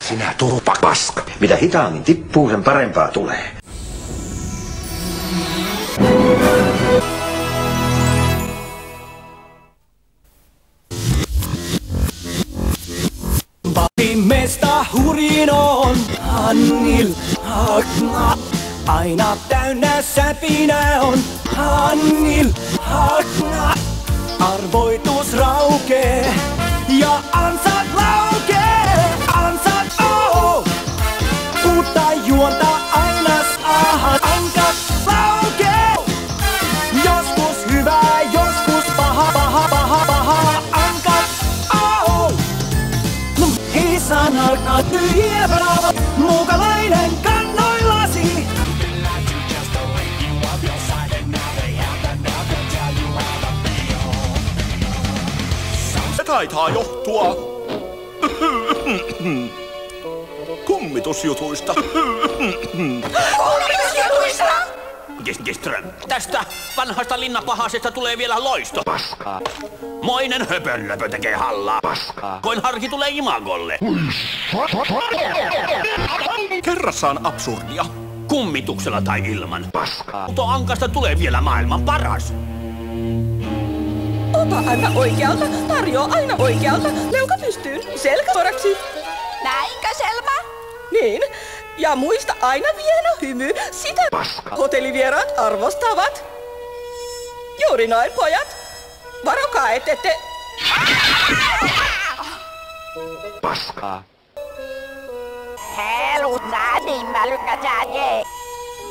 Sinä turpa paska. Mitä hitaammin tippuu, sen parempaa tulee. Mesta hurin on Hannil Hakna. Aina täynnä säpinä on Hannil Hakna. Arvoitus raukee ja ansat laukee. Ansat uutta juonta aina saa. Ankat laukee. Joskus hyvä, joskus paha, paha, paha, paha. Ankat sanat tyhjiä bravo, muukalainen kannoillasi. Se taitaa johtua kummitusjutuista. Kummitusjutuista? Geström. Tästä vanhasta linnapahasesta tulee vielä loisto. Paskaa. Moinen höpönlöpö tekee hallaa. Paskaa. Koinharki tulee imagolle. Kerrassaan absurdia. Kummituksella tai ilman. Paskaa. Mutta Ankasta tulee vielä maailman paras. Ota aina oikealta, tarjoa aina oikealta. Leuka pystyyn, selkä suoraksi. Näinkö, Selma? Niin. Ja muista aina vieno hymy, sitä Paskaa. hotellivieraat arvostavat. Juuri noin, pojat. Varokaa, ettette... Paskaa.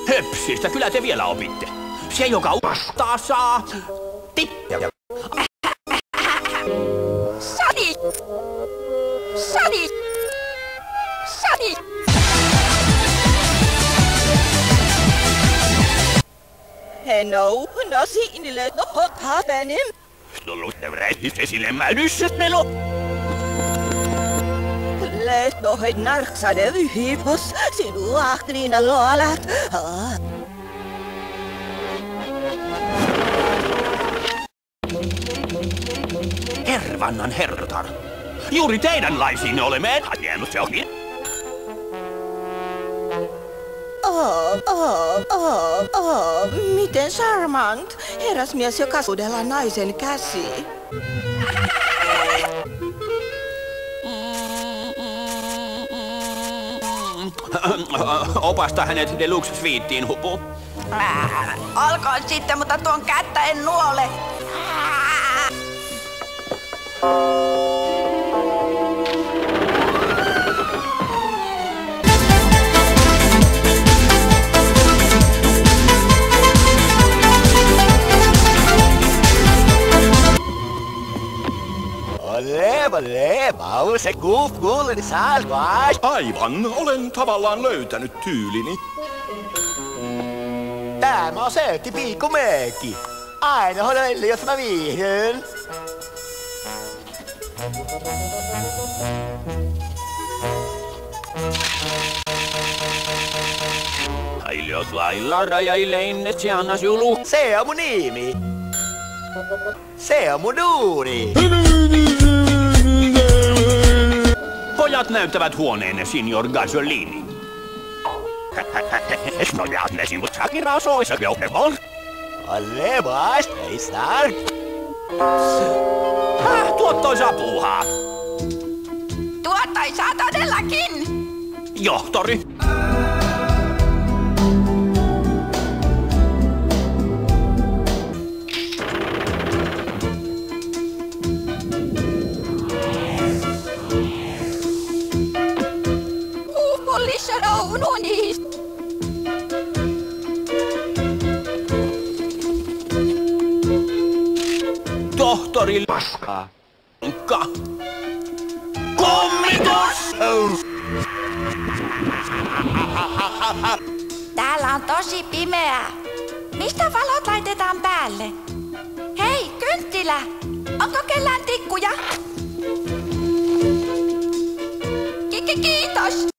Höpsistä kyllä te vielä opitte. Se, joka uuttaa, saa... Sadi! Sadi! Sadi! Henno, no siinille no hotapenim. Tullut tevrehti silmäilyssetmelo. Lehto narksade vyhipos, sinua ahtriina luolat. Hervannan herrotar. Juuri teidänlaisiin olemme hajennut jokin. Miten charmant. Herrasmies, joka sudella naisen käsi. Opasta hänet deluxe suiteen, hupu. Olkoon sitten, mutta tuon kättä en nuole. Ole, Mause, kuuleni salvas. Aivan, olen tavallaan löytänyt tyylini. Tämä on söötti piikkumeekki. Aina hodelli, jos mä viihdyn. Se on mun nimi. Se on mun duuni. Pojat näyttävät huoneenne, signor Gasolini. Snojat ne sinut sakirasoissa jouhevon. Ole vast, ei stark. Tuottoisaa puuhaa. Tuottaisaa todellakin. Johtori. Tohtori Paskaa. Kummitus! Täällä on tosi pimeää. Mistä valot laitetaan päälle? Hei, kynttilä! Onko kellään tikkuja? Kiitos!